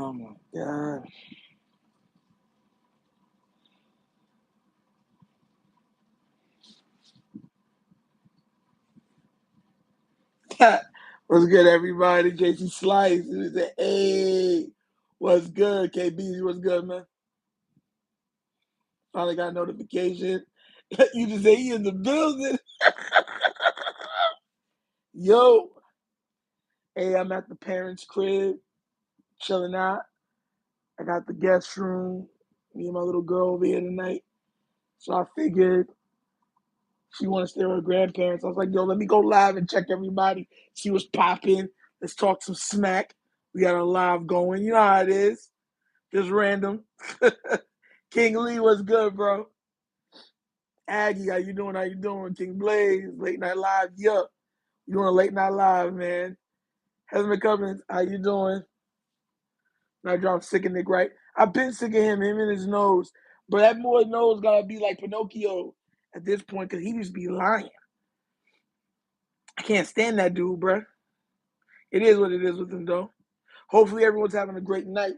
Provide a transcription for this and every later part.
Oh my God. What's good, everybody? JC Slice. He said, hey, what's good? KB, what's good, man? Finally got a notification. You just say he in the building. Yo. Hey, I'm at the parents' crib, chilling out. I got the guest room. Me and my little girl over here tonight. So I figured she want to stay with her grandparents. I was like, yo, let me go live and check everybody, see what's popping. Let's talk some smack. We got a live going. You know how it is. Just random. King Lee, what's good, bro? Aggie, how you doing? How you doing? King Blaze, Late Night Live. Yup. You doing a Late Night Live, man. Hesman Cummins, how you doing? I dropped sick of Nick, right? I've been sick of him and his nose. But that boy nose gotta be like Pinocchio at this point because he just be lying. I can't stand that dude, bro. It is what it is with him, though. Hopefully everyone's having a great night.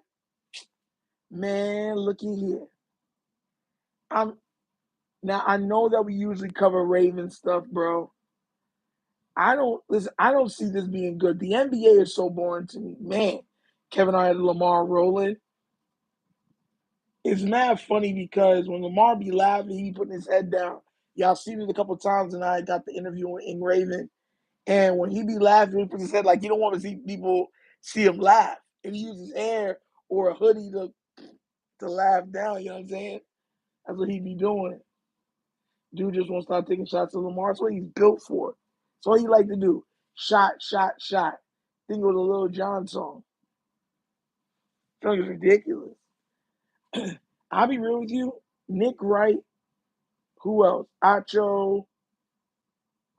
Man, looky here. I'm Now I know that we usually cover Raven stuff, bro. I don't see this being good. The NBA is so boring to me. Man, Kevin I had Lamar rolling. It's mad funny because when Lamar be laughing, he be putting his head down. Y'all seen it a couple times, and I got the interview in Raven. And when he be laughing, he puts his head like you don't want to see people see him laugh. And he uses hair or a hoodie to laugh down. You know what I'm saying? That's what he be doing. Dude just won't stop taking shots at Lamar. That's what he's built for. That's all he like to do. Shot, shot, shot. I think it was a Lil Jon song. I think it's ridiculous. I'll be real with you. Nick Wright. Who else? Acho.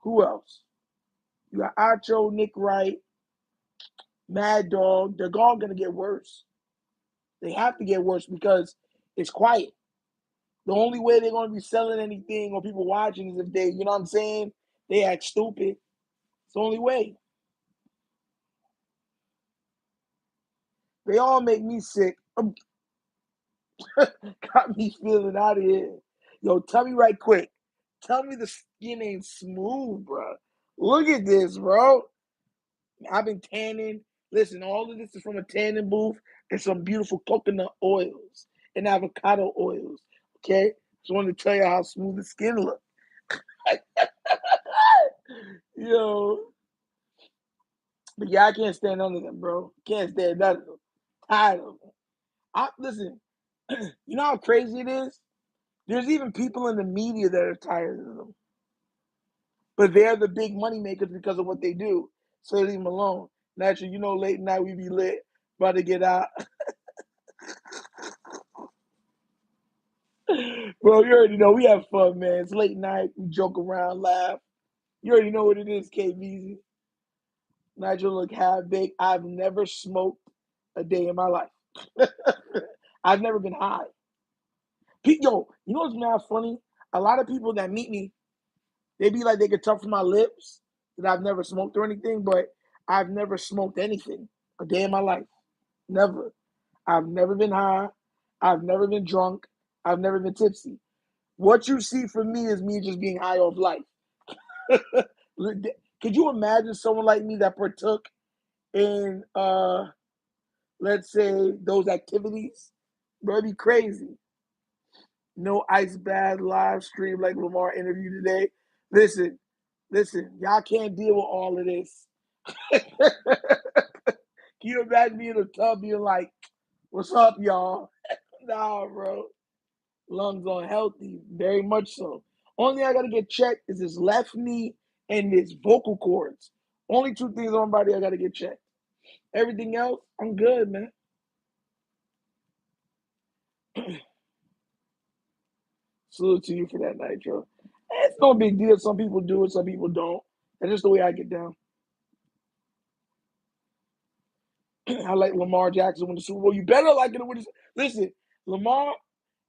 Who else? You got Acho, Nick Wright, Mad Dog. They're all going to get worse. They have to get worse because it's quiet. The only way they're going to be selling anything or people watching is if they, you know what I'm saying? They act stupid. It's the only way. They all make me sick. Got me feeling out of here. Yo, tell me right quick. Tell me the skin ain't smooth, bro. Look at this, bro. I've been tanning. Listen, all of this is from a tanning booth and some beautiful coconut oils and avocado oils. Okay? Just wanted to tell you how smooth the skin looks. Yo. But yeah, I can't stand none of them, bro. Can't stand none of them. Tired of them. Listen, you know how crazy it is? There's even people in the media that are tired of them. But they're the big money makers because of what they do. So leave them alone. Naturally, you know, late night we be lit, about to get out. Bro, you already know we have fun, man. It's late night. We joke around, laugh. You already know what it is, KBZ. Nigel look half baked. I've never smoked a day in my life. I've never been high. Yo, you know what's mad funny? A lot of people that meet me, they be like they could tell from my lips that I've never smoked or anything, but I've never smoked anything a day in my life. Never. I've never been high. I've never been drunk. I've never been tipsy. What you see from me is me just being high off life. Could you imagine someone like me that partook in let's say those activities? Bro, it'd be crazy. No ice bath live stream like Lamar interview today. Listen, y'all can't deal with all of this. Can you imagine me in a tub being like, what's up, y'all? Nah, bro. Lungs unhealthy, very much so. Only thing I gotta get checked is this left knee and this vocal cords. Only two things on my body I gotta get checked. Everything else, I'm good, man. Salute to you for that, Nitro. It's no big deal. Some people do it, some people don't. That's just the way I get down. I like Lamar Jackson win the Super Bowl. You better like it when it's listen, Lamar,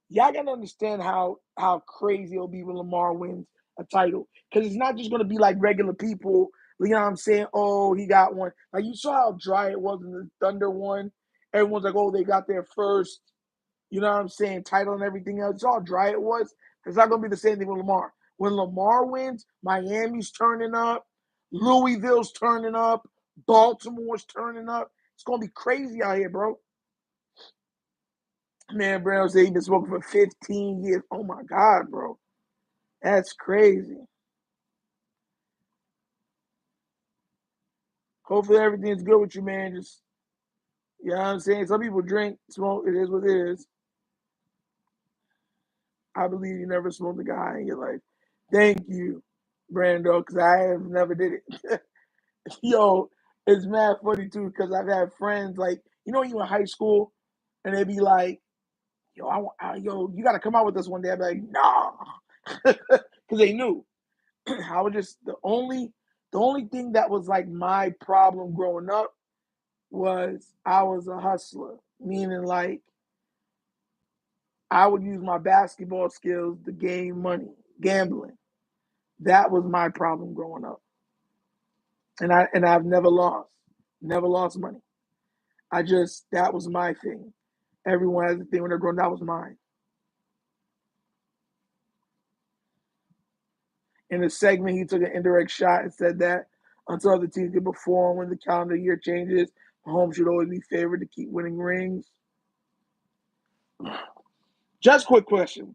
y'all gotta understand how crazy it'll be when Lamar wins a title. Because it's not just gonna be like regular people, you know what I'm saying? Oh, he got one. Like you saw how dry it was in the Thunder one, Everyone's like, oh, they got their first, you know what I'm saying, title and everything else. It's all dry it was. It's not going to be the same thing with Lamar. When Lamar wins, Miami's turning up, Louisville's turning up, Baltimore's turning up. It's going to be crazy out here, bro. Man, Brown said he's been smoking for 15 years. Oh, my God, bro. That's crazy. Hopefully everything's good with you, man. Just, you know what I'm saying? Some people drink, smoke. It is what it is. I believe you never smoked a guy in your life. Thank you, Brando, because I have never did it. Yo, it's mad funny, too, because I've had friends, like, you know, you in high school, and they be like, yo, you got to come out with this one day. I'd be like, nah, because they knew. I was just the only thing that was like my problem growing up was I was a hustler, meaning like I would use my basketball skills to gain money, gambling. That was my problem growing up, and I've never lost money. That was my thing. Everyone has a thing when they're growing. That was mine. In the segment, he took an indirect shot and said that until other teams can perform when the calendar year changes, Mahomes should always be favored to keep winning rings. Just quick question.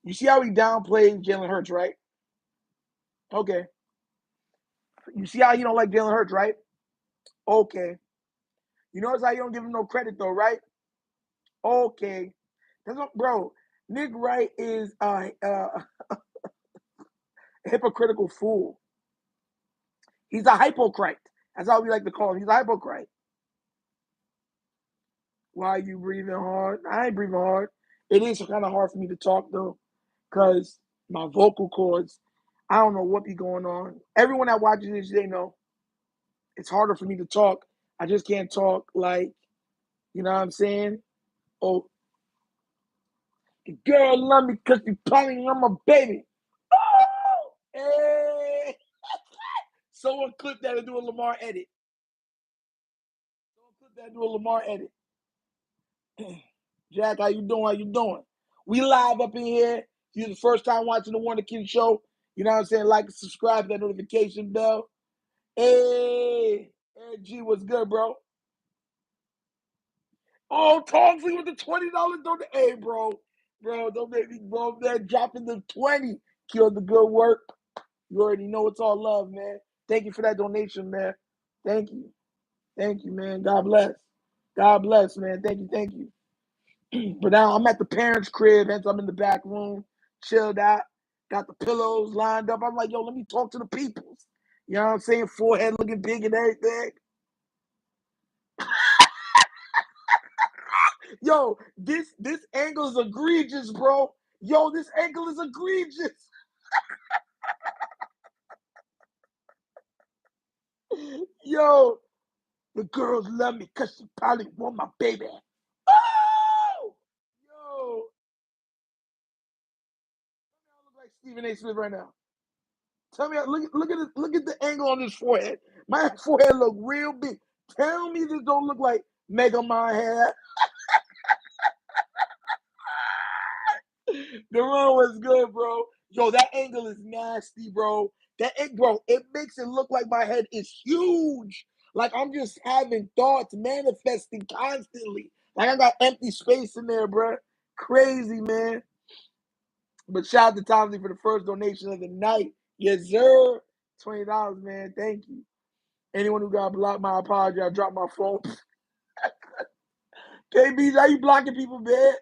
You see how he downplayed Jalen Hurts, right? Okay. You see how you don't like Jalen Hurts, right? Okay. You notice how you don't give him no credit, though, right? Okay. That's what, bro. Nick Wright is a hypocritical fool. He's a hypocrite. That's how we like to call him. He's a hypocrite. Why are you breathing hard? I ain't breathing hard. It is kind of hard for me to talk, though, because my vocal cords, I don't know what be going on. Everyone that watches this, they know it's harder for me to talk. I just can't talk like, you know what I'm saying? Oh, the girl love me because she probably love my baby. Oh, hey. Someone clip that and do a Lamar edit. Someone clip that and do a Lamar edit. Jack, how you doing? How you doing? We live up in here. If you're the first time watching the Wunderkind Show, you know what I'm saying? Like and subscribe, that notification bell. Hey, G, what's good, bro? Oh, Tongsley with the $20 donation. Hey, bro, don't make me go up there dropping the 20. Kill the good work. You already know it's all love, man. Thank you for that donation, man. Thank you. Thank you, man. God bless. God bless, man. Thank you. Thank you. But now I'm at the parents' crib, hence I'm in the back room, chilled out, got the pillows lined up. I'm like, yo, let me talk to the peoples. You know what I'm saying? Forehead looking big and everything. Yo, this angle is egregious, bro. Yo, this angle is egregious. Yo, the girls love me because she probably want my baby. Oh! Yo, I look like Stephen A. Smith right now. Tell me, look at the angle on this forehead. My forehead look real big. Tell me this don't look like Mega My hair. The run was good, bro. Yo, that angle is nasty, bro. Bro, it makes it look like my head is huge. Like I'm just having thoughts manifesting constantly. Like I got empty space in there, bro. Crazy, man. But shout out to Tomsy for the first donation of the night. Yes, sir. $20, man. Thank you. Anyone who got blocked, my apology. I dropped my phone. KB, how you blocking people, man?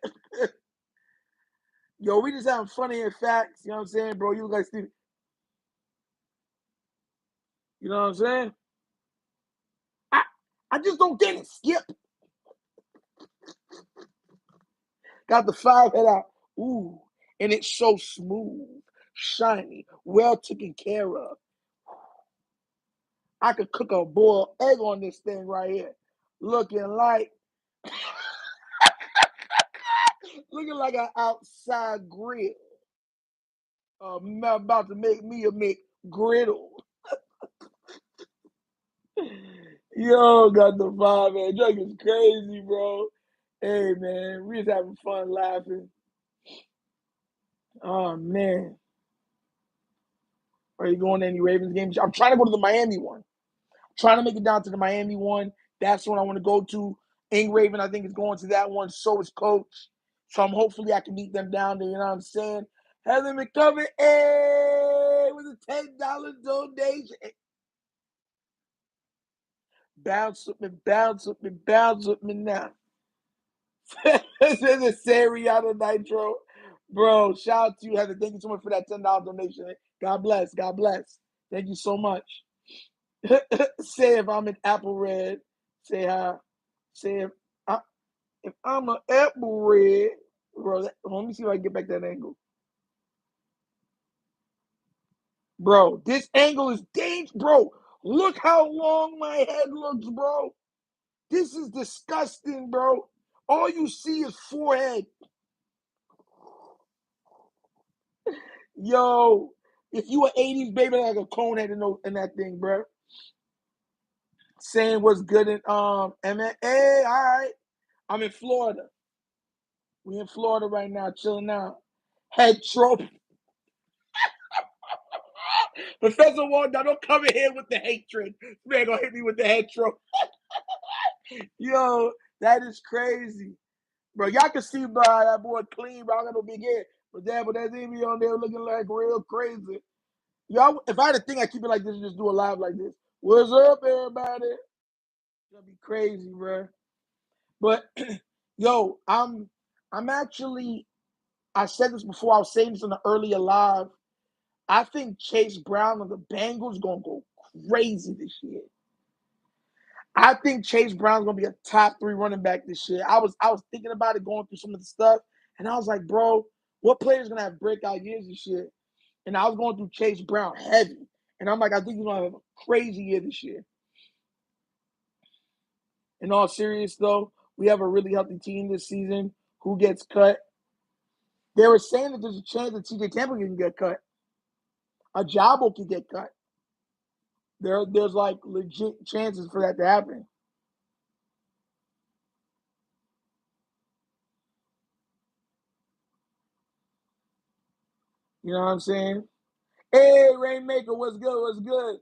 Yo, we just having funny and facts. You know what I'm saying, bro? You look like Steve. You know what I'm saying? I I just don't get it. Skip. Got the 5 head out. Ooh. And it's so smooth, shiny, well taken care of. I could cook a boiled egg on this thing right here. Looking like looking like an outside grill. About to make me a McGriddle. Yo, got the vibe, man. Drake is crazy, bro. Hey, man, we just having fun laughing. Oh, man. Are you going to any Ravens games? I'm trying to go to the Miami one. Trying to make it down to the Miami one. That's the one I want to go to. Ing Raven, I think, is going to that one. So is Coach. So I'm hopefully I can meet them down there. You know what I'm saying? Heather McCoven, hey, with a $10 donation. Bounce with me, bounce with me, bounce with me now. This is a Seriano Nitro. Bro, shout out to you, Heather. Thank you so much for that $10 donation. God bless. God bless. Thank you so much. Say if I'm an apple red. Say hi. Say if I'm an apple red. Bro, let me see if I can get back that angle. Bro, this angle is dangerous. Bro, look how long my head looks, bro. This is disgusting, bro. All you see is forehead. Yo, if you an 80s baby, like a cone head in that thing, bro. Saying what's good in hey, all right. I'm in Florida. We in Florida right now, chilling out. Head trope. Professor Wanda, don't come in here with the hatred. This man gonna hit me with the head trope. Yo, that is crazy. Bro, y'all can see, bro, that boy clean, bro. I got no big head. But that's me on there looking like real crazy. Y'all, if I had a thing, I keep it like this and just do a live like this. What's up, everybody? It's gonna be crazy, bro. But yo, I'm actually, I said this before, I was saying this in the earlier live. I think Chase Brown of the Bengals gonna go crazy this year. I think Chase Brown's gonna be a top 3 running back this year. I was thinking about it, going through some of the stuff, and I was like, bro, what player's gonna have breakout years this year? And I was going through Chase Brown heavy, and I'm like, I think he's gonna have a crazy year this year. In all seriousness, though, we have a really healthy team this season. Who gets cut? They were saying that there's a chance that TJ Tampa can get cut. A Jabo can get cut. There's like legit chances for that to happen. You know what I'm saying? Hey, Rainmaker, what's good? What's good?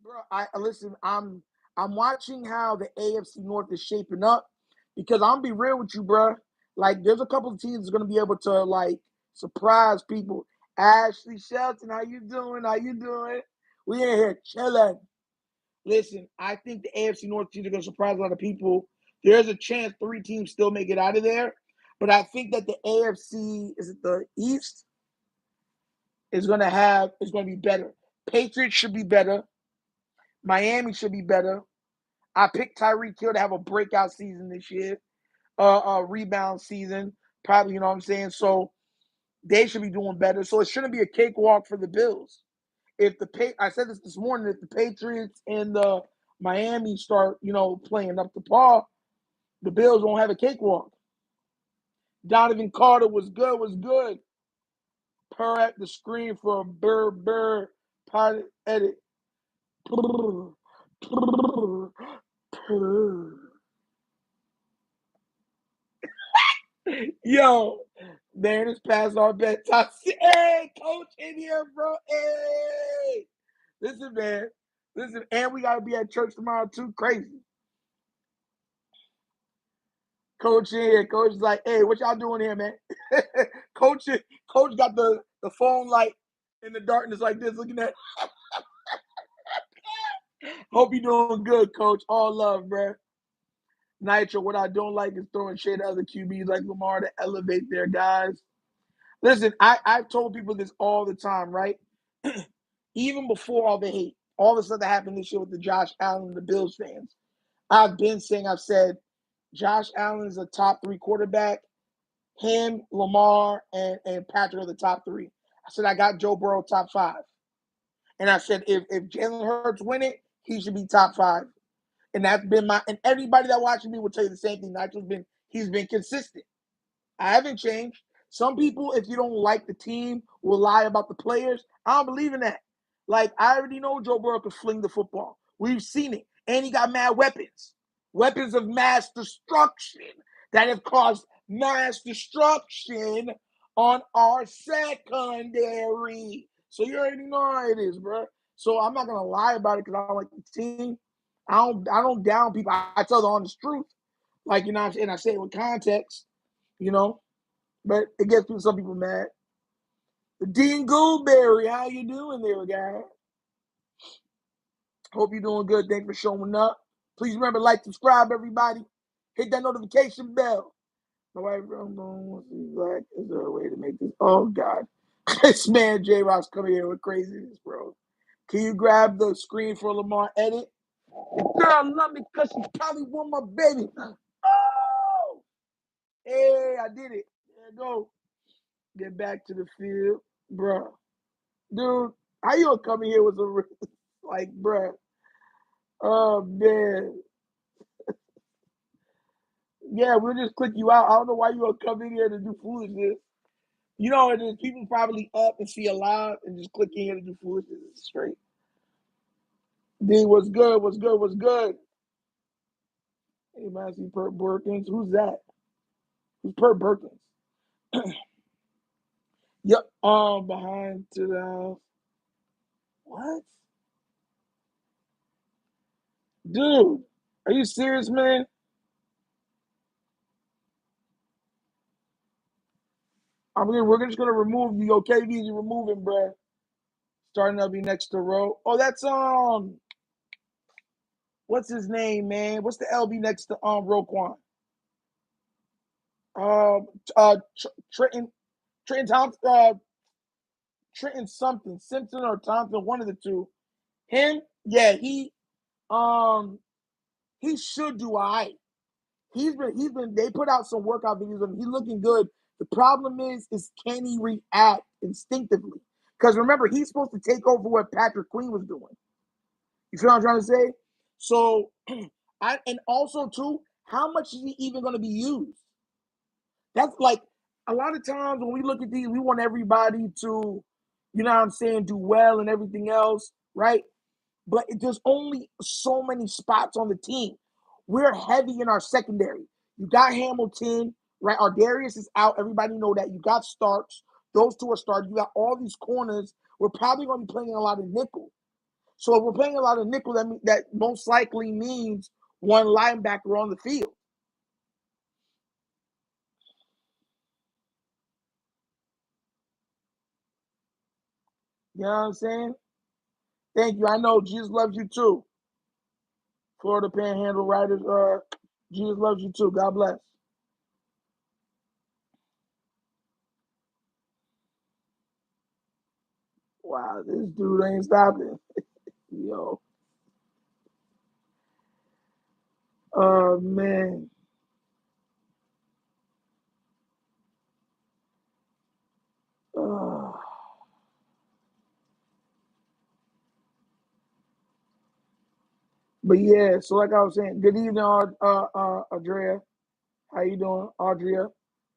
Bro, I listen. I'm watching how the AFC North is shaping up because I'm be real with you, bro. Like, there's a couple of teams that's gonna be able to like surprise people. Ashley Shelton, how you doing? How you doing? We in here chilling. Listen, I think the AFC North teams are gonna surprise a lot of people. There's a chance 3 teams still make it out of there, but I think that the AFC is it the East is gonna be better. Patriots should be better. Miami should be better. I picked Tyreek Hill to have a breakout season this year, rebound season, probably. You know what I'm saying? So they should be doing better. So it shouldn't be a cakewalk for the Bills. If I said this morning, if the Patriots and the Miami start, playing up to par, the Bills won't have a cakewalk. Donovan Carter was good, was good. Purr at the screen for a burr pilot edit. Purr, purr, purr. Yo, man, it's past our bedtime. Hey, coach in here, bro. Hey, listen, man. Listen, and we gotta be at church tomorrow too. Crazy. Coach in here. Coach is like, hey, what y'all doing here, man? Coach got the phone light in the darkness like this, looking at. Hope you doing good, coach. All love, bro. Nitro, what I don't like is throwing shade at other QBs like Lamar to elevate their guys. Listen, I've told people this all the time, right? Even before all the hate, all the stuff that happened this year with the Josh Allen and the Bills fans, I've said Josh Allen is a top 3 quarterback. Him, Lamar, and Patrick are the top 3. I said I got Joe Burrow top 5. And I said if Jalen Hurts win it, he should be top 5. And that's been and everybody that watches me will tell you the same thing. He's been consistent. I haven't changed. Some people, if you don't like the team, will lie about the players. I don't believe in that. Like, I already know Joe Burrow can fling the football. We've seen it. And he got mad weapons. Weapons of mass destruction that have caused mass destruction on our secondary. So you already know how it is, bro. So I'm not gonna lie about it because I don't like the team. I don't down people. I tell the honest truth. Like, you know what I'm saying? I say it with context, you know. But it gets some people mad. Dean Goldberry, how you doing there, guy? Hope you're doing good. Thanks for showing up. Please remember, like, subscribe, everybody. Hit that notification bell. My wife, I'm going to see black. Is there a way to make this? Oh, God. This man, J-Rock's coming here with craziness, bro. Can you grab the screen for Lamar edit? The girl love me because she probably want my baby. Oh! Hey, I did it. There you go. Get back to the field. Bro. Dude, how you gonna come in here with a like, bro? Oh, man. Yeah, we'll just click you out. I don't know why you gonna come in here to do foolishness. You know, it is people probably up and see a live and just click in here to do foolishness. It's straight. D, what's good? What's good? What's good? Hey, man, I see Pert Burkins. Who's that? Who's Pert Burkins? Yep. Behind to the house. What? Dude, are you serious, man? We're just gonna remove you. Okay, easy removing, bruh. Starting to be next to Roe. Oh, that's what's his name, man? What's the LB next to Roquan? Trenton Thompson, Trenton something, Simpson or Thompson, one of the two. Him, yeah, he should do all right. He's been. They put out some workout videos of him. He's looking good. The problem is can he react instinctively? Because remember, he's supposed to take over what Patrick Queen was doing. You feel what I'm trying to say? So, and also too, how much is he even going to be used? That's like a lot of times when we look at these, we want everybody to, you know what I'm saying, do well and everything else, right? But there's only so many spots on the team. We're heavy in our secondary. You got Hamilton, right? Our Darius is out. Everybody know that. You got Starks. Those two are started. You got all these corners. We're probably going to be playing a lot of nickel. So if we're playing a lot of nickel, that most likely means one linebacker on the field. You know what I'm saying? Thank you. I know Jesus loves you too. Florida Panhandle Riders, Jesus loves you too. God bless. Wow, this dude ain't stopping. Yo. Oh, man. Uh, but yeah, so like I was saying, good evening, Andrea. How you doing, Audria?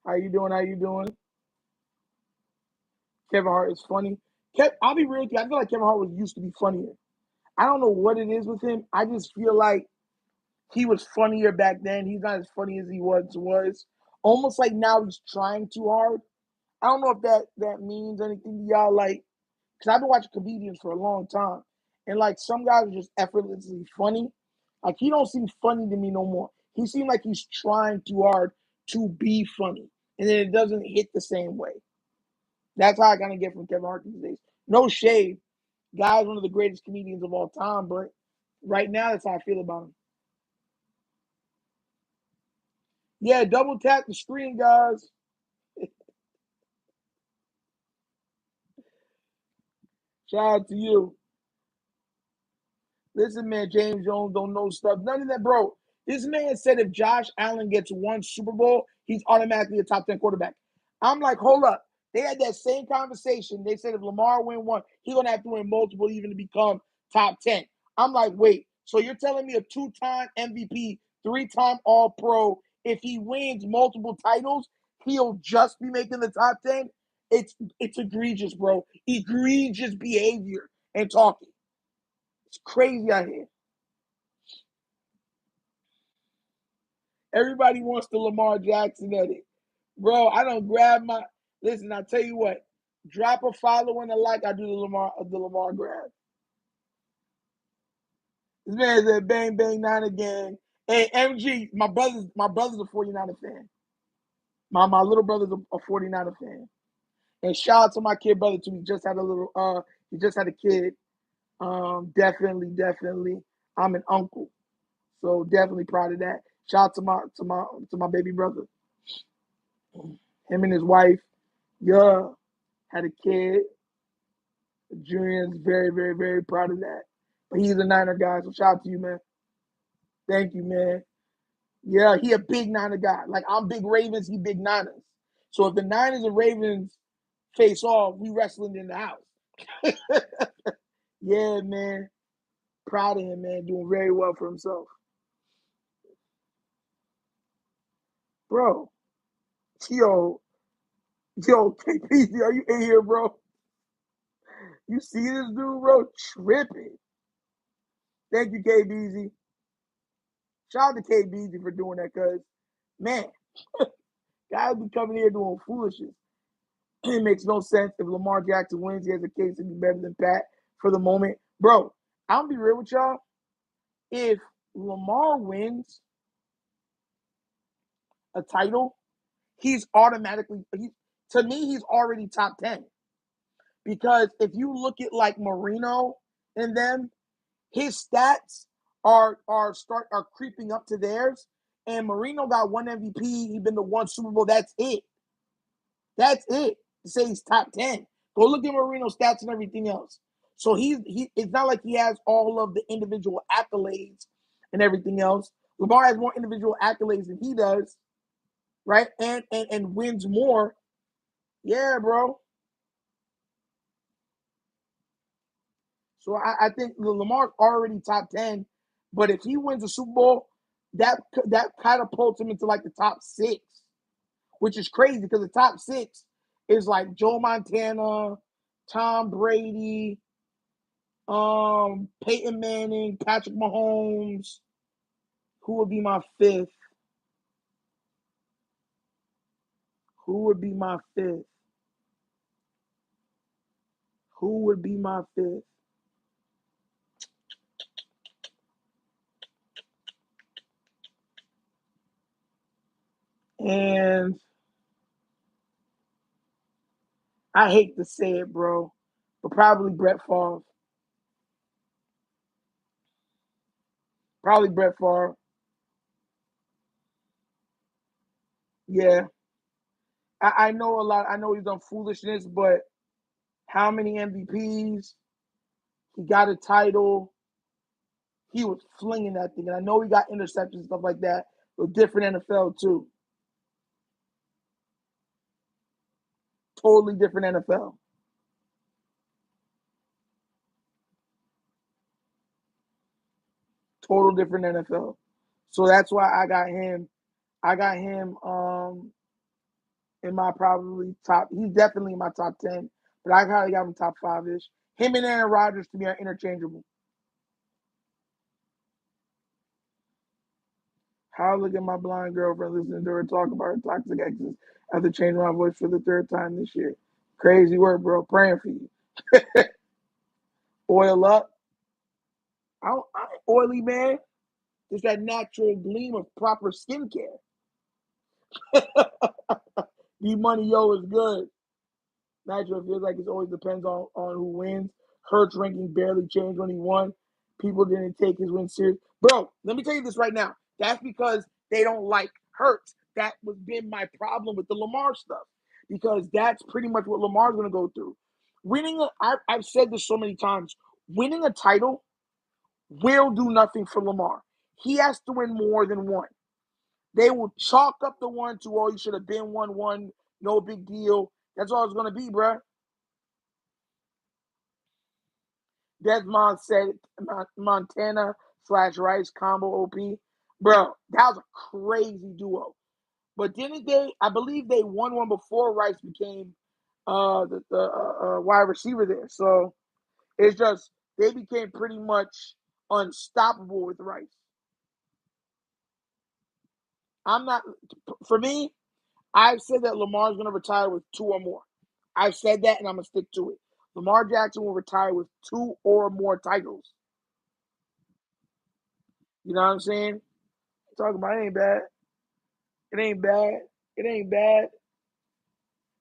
How you doing? How you doing? Kevin Hart is funny. I'll be real with you. I feel like Kevin Hart was used to be funnier. I don't know what it is with him. I just feel like he was funnier back then. He's not as funny as he was. Almost like now he's trying too hard. I don't know if that means anything to y'all. Like, because I've been watching comedians for a long time, and like some guys are just effortlessly funny. Like he don't seem funny to me no more. He seems like he's trying too hard to be funny, and then it doesn't hit the same way. That's how I kind of get from Kevin Hart these days. No shade, guy's one of the greatest comedians of all time, but right now that's how I feel about him. Yeah, double tap the screen, guys. Shout out to you. Listen, man, James Jones don't know stuff. None of that, bro. This man said if Josh Allen gets one Super Bowl, he's automatically a top 10 quarterback. I'm like, hold up. They had that same conversation. They said if Lamar win one, he's going to have to win multiple even to become top 10. I'm like, wait, so you're telling me a two-time MVP, three-time All-Pro, if he wins multiple titles, he'll just be making the top 10? It's egregious, bro. Egregious behavior and talking. It's crazy out here. Everybody wants the Lamar Jackson edit. Bro, I don't grab my listen, I tell you what, drop a follow and a like, I do the Lamar grab. This man said bang bang Niner gang. Hey MG, my brother's a 49er fan. My little brother's a 49er fan. And shout out to my kid brother too. He just had a kid. Definitely. I'm an uncle. So definitely proud of that. Shout out to my baby brother. Him and his wife, yeah, had a kid. Julian's very proud of that. But he's a Niner guy, so shout out to you, man. Thank you, man. Yeah, he a big Niner guy. Like I'm big Ravens, he big Niners. So if the Niners and Ravens face off, we wrestling in the house. Yeah, man. Proud of him, man. Doing very well for himself. Bro, yo, KP, are you in here, bro? You see this dude, bro? Tripping. Thank you, KBZ. Shout out to KBZ for doing that, cause man, guys be coming here doing foolishness. It makes no sense. If Lamar Jackson wins, he has a case to be better than Pat for the moment. Bro, I'll be real with y'all. If Lamar wins a title, he's automatically to me, he's already top 10. Because if you look at like Marino and them, his stats are creeping up to theirs. And Marino got one MVP. He's been to one Super Bowl. That's it. That's it. To say he's top 10. Go look at Marino's stats and everything else. So it's not like he has all of the individual accolades and everything else. Lamar has more individual accolades than he does, right? And wins more. Yeah, bro. So I think Lamar's already top 10, but if he wins a Super Bowl, that catapults him into like the top 6, which is crazy because the top 6 is like Joe Montana, Tom Brady, Peyton Manning, Patrick Mahomes. Who would be my 5th? Who would be my 5th? Who would be my 5th? And I hate to say it, bro, but probably Brett Favre. Probably Brett Favre. Yeah. I know a lot. I know he's done foolishness, but how many MVPs? He got a title. He was flinging that thing. And I know he got interceptions and stuff like that, but different NFL too. Totally different NFL. Total different NFL. So that's why I got him. I got him in my probably top. He's definitely in my top 10, but I probably got him top 5-ish. Him and Aaron Rodgers to me are interchangeable. How I look at my blind girlfriend listening to her talk about her toxic exes after changing my voice for the 3rd time this year. Crazy work, bro. Praying for you. Oil up. I ain't oily, man. It's that natural gleam of proper skincare. D-Money, yo, is good. Natural feels like it always depends on who wins. Hurts ranking barely changed when he won. People didn't take his win serious. Bro, let me tell you this right now. That's because they don't like Hurts. That was been my problem with the Lamar stuff. Because that's pretty much what Lamar's going to go through. I've said this so many times. Winning a title will do nothing for Lamar. He has to win more than one. They will chalk up the one to, oh, you should have been 1-1. No big deal. That's all it's going to be, bro. Desmond said Montana / Rice combo OP. Bro, that was a crazy duo. But didn't they, I believe they won one before Rice became the wide receiver there. So it's just, they became pretty much unstoppable with Rice. I'm not. For me, I've said that Lamar's going to retire with 2 or more. I've said that, and I'm going to stick to it. Lamar Jackson will retire with 2 or more titles. You know what I'm saying? I'm talking about it ain't bad. It ain't bad. It ain't bad.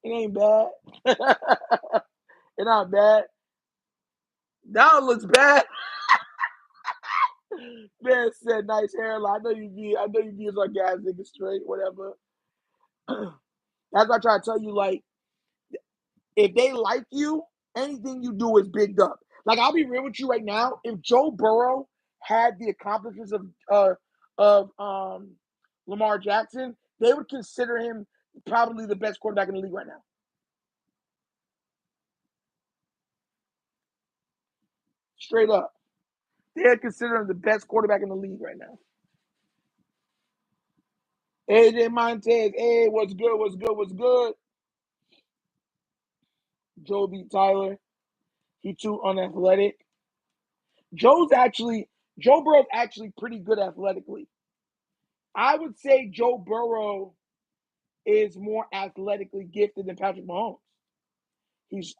It ain't bad. It's not bad. Now it looks bad. Man said nice hairline. I know you be sarcastic and straight, whatever. That's why I try to tell you, like, if they like you, anything you do is bigged up. Like, I'll be real with you right now. If Joe Burrow had the accomplishments of Lamar Jackson, they would consider him probably the best quarterback in the league right now. Straight up. They're considering him the best quarterback in the league right now. AJ Montez, hey, what's good, what's good, what's good? Joe beat Tyler. He too unathletic. Joe Burrow's actually pretty good athletically. I would say Joe Burrow is more athletically gifted than Patrick Mahomes.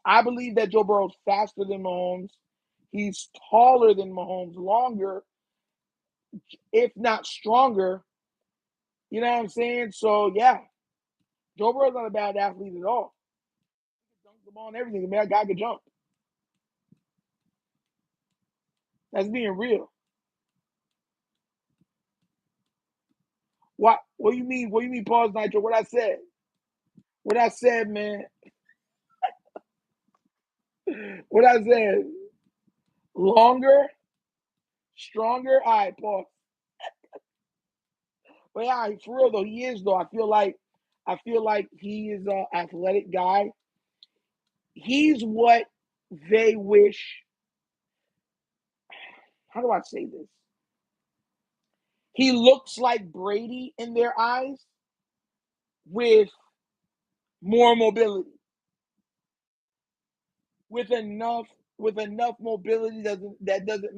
I believe that Joe Burrow's faster than Mahomes. He's taller than Mahomes, longer, if not stronger. You know what I'm saying? So yeah, Joe Burrow's not a bad athlete at all. He can dunk the ball and everything. Man, that guy can jump. That's being real. What you mean? What you mean? Pause, Nitro. What I said? What I said, man. What I said. Longer, stronger. All right, pause. But yeah, for real though, he is though. I feel like he is an athletic guy. He's what they wish. How do I say this? He looks like Brady in their eyes with more mobility, with enough mobility that doesn't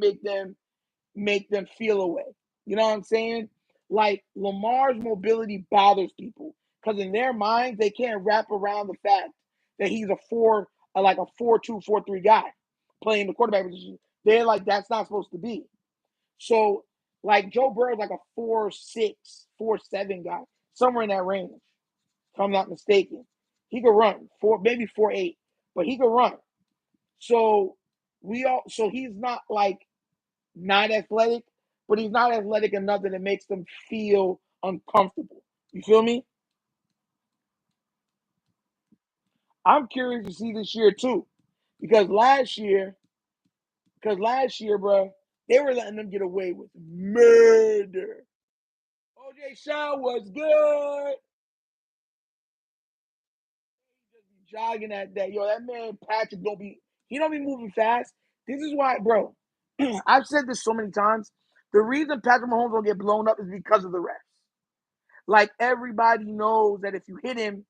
make them feel away. You know what I'm saying? Like Lamar's mobility bothers people because in their minds they can't wrap around the fact that he's like a 4-2, 4-3 guy playing the quarterback position. They're like that's not supposed to be. So like Joe Burrow's like a 4-6, 4-7 guy, somewhere in that range. If I'm not mistaken, he could run maybe 4-8, but he could run. So he's not like not athletic, but he's not athletic enough that it makes them feel uncomfortable. You feel me? I'm curious to see this year too, because last year, bro, they were letting them get away with murder. OJ Shaw was good. He just be jogging that. Yo, that man Patrick he don't be moving fast. This is why, bro. I've said this so many times. The reason Patrick Mahomes don't get blown up is because of the refs. Like everybody knows that if you hit him,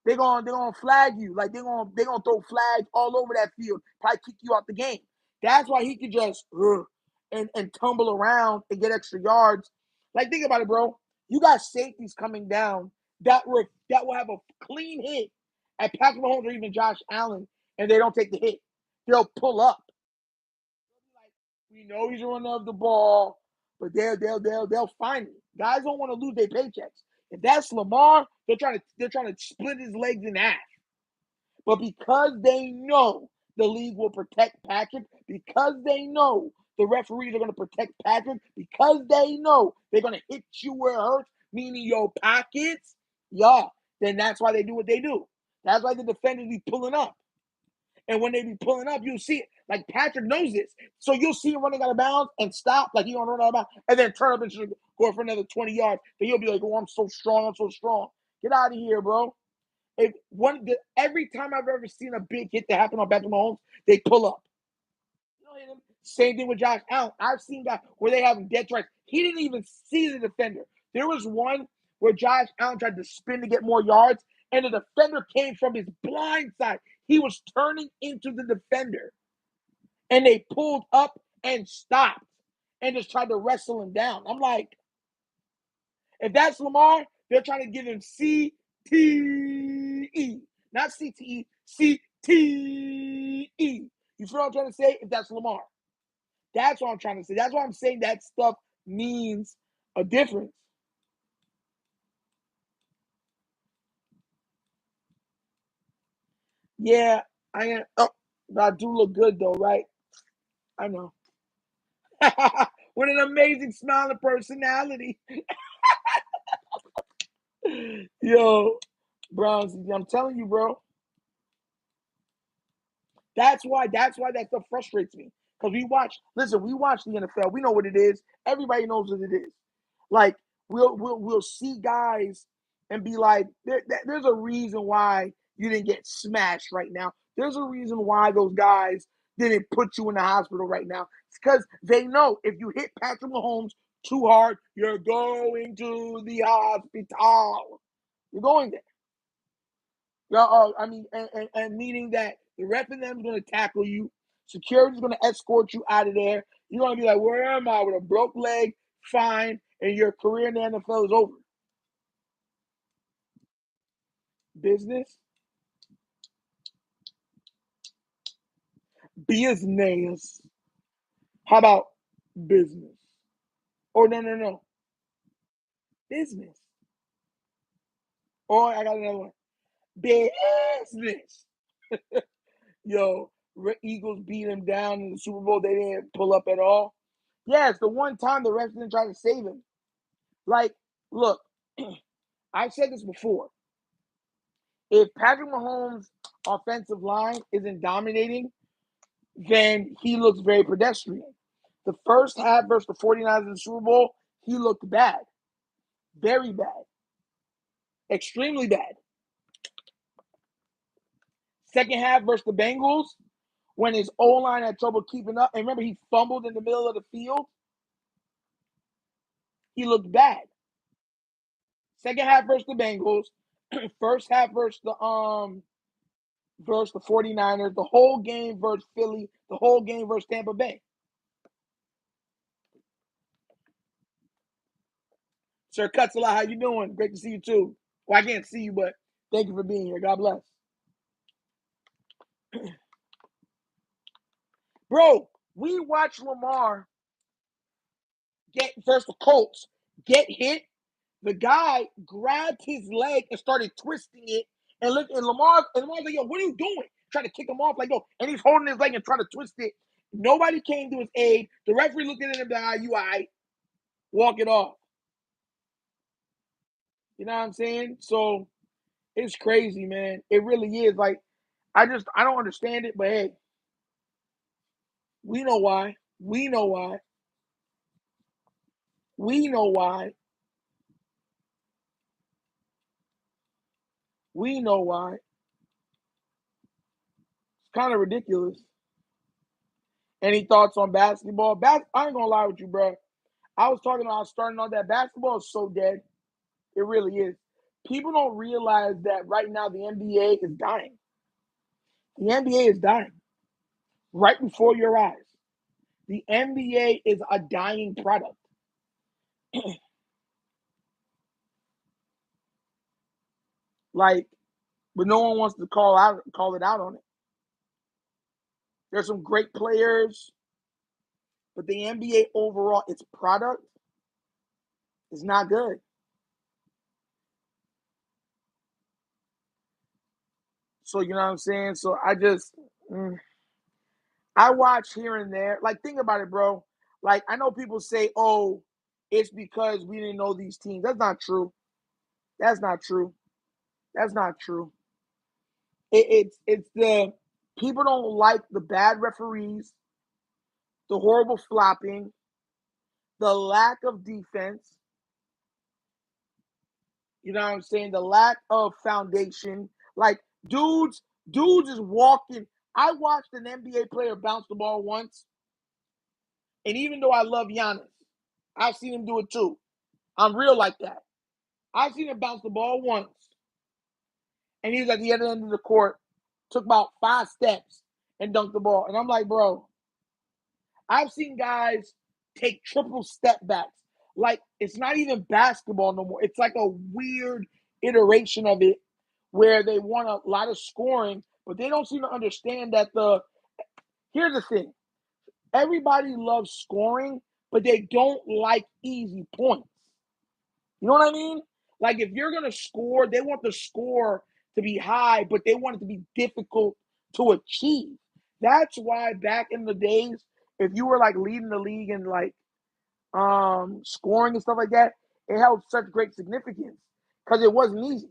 they're gonna flag you. Like they're gonna throw flags all over that field, probably kick you out the game. That's why he could just and tumble around and get extra yards. Like think about it, bro. You got safeties coming down that will have a clean hit at Patrick Mahomes or even Josh Allen, and they don't take the hit. They'll pull up. Like, we know he's running off the ball, but they'll find it. Guys don't want to lose their paychecks. If that's Lamar, they're trying to split his legs in half. But because they know the league will protect Patrick, because they know the referees are going to protect Patrick, because they know they're going to hit you where it hurts, meaning your pockets, yeah, then that's why they do what they do. That's why the defenders be pulling up. And when they be pulling up, you'll see it. Like Patrick knows this. So you'll see him running out of bounds and stop, like he gonna run out of bounds, and then turn up and go for another 20 yards. Then you'll be like, oh, I'm so strong, I'm so strong. Get out of here, bro. Every time I've ever seen a big hit that happen on Patrick Mahomes, they pull up. You know, hit him. Same thing with Josh Allen. I've seen that where they have him dead strike. He didn't even see the defender. There was one where Josh Allen tried to spin to get more yards, and the defender came from his blind side. He was turning into the defender, and they pulled up and stopped and just tried to wrestle him down. I'm like, If that's Lamar, they're trying to give him CTE. Not CTE, CTE. You feel what I'm trying to say? If that's Lamar. That's what I'm trying to say. That's why I'm saying that stuff means a difference. Yeah, I am. Oh, but I do look good though, right? I know. With an amazing smiling personality. Yo, Browns, I'm telling you, bro. That's why that stuff frustrates me. Because we watch the NFL. We know what it is. Everybody knows what it is. Like, we'll see guys and be like, there's a reason why you didn't get smashed right now. There's a reason why those guys didn't put you in the hospital right now. It's because they know if you hit Patrick Mahomes too hard, you're going to the hospital. You're going there. I mean, and meaning that the ref and them is going to tackle you, security's going to escort you out of there. You're going to be like, where am I? With a broke leg, fine, and your career in the NFL is over. Business, business. How about business? Oh no, business. Oh, I got another one. Business. Yo, Eagles beat them down in the Super Bowl. They didn't pull up at all. Yeah, it's the one time the refs didn't try to save him. Like, look, I've said this before. If Patrick Mahomes' offensive line isn't dominating, then he looks very pedestrian. The first half versus the 49ers in the Super Bowl, he looked bad. Very bad. Extremely bad. Second half versus the Bengals, when his O-line had trouble keeping up, and remember, he fumbled in the middle of the field, he looked bad. Second half versus the Bengals, first half versus the 49ers, the whole game versus Philly, the whole game versus Tampa Bay. Sir Cutzela, how you doing? Great to see you too. Well, I can't see you, but thank you for being here. God bless. Bro, we watched Lamar get versus the Colts, get hit. The guy grabbed his leg and started twisting it. And look, and Lamar's like, yo, what are you doing? Trying to kick him off, like, yo, and he's holding his leg and trying to twist it. Nobody came to his aid. The referee looked at him and like, you all right, walk it off. You know what I'm saying? So it's crazy, man. It really is. Like, I don't understand it, but hey, we know why. We know why. We know why. We know why. It's kind of ridiculous. Any thoughts on basketball? I ain't gonna lie with you, bro. I was talking about starting on that. Basketball is so dead. It really is. People don't realize that right now the NBA is dying. The NBA is dying right before your eyes. The NBA is a dying product. Like, but no one wants to call it out on it. There's some great players, but the NBA overall, its product is not good. So you know what I'm saying? So I watch here and there. Like, think about it, bro. Like, I know people say, "Oh, it's because we didn't know these teams." That's not true. That's not true. That's not true. It's the people don't like the bad referees, the horrible flopping, the lack of defense. You know what I'm saying? The lack of foundation. Like, dudes is walking. I watched an NBA player bounce the ball once, and even though I love Giannis, I've seen him do it too. I'm real like that. I've seen him bounce the ball once, and he was at the other end of the court, took about 5 steps and dunked the ball. And I'm like, bro, I've seen guys take triple step backs. like it's not even basketball no more. It's like a weird iteration of it where they want a lot of scoring, but they don't seem to understand that here's the thing. Everybody loves scoring, but they don't like easy points. You know what I mean? Like if you're gonna score, they want the score to be high, but they want it to be difficult to achieve. That's why back in the days, if you were like leading the league in like scoring and stuff like that, it held such great significance because it wasn't easy.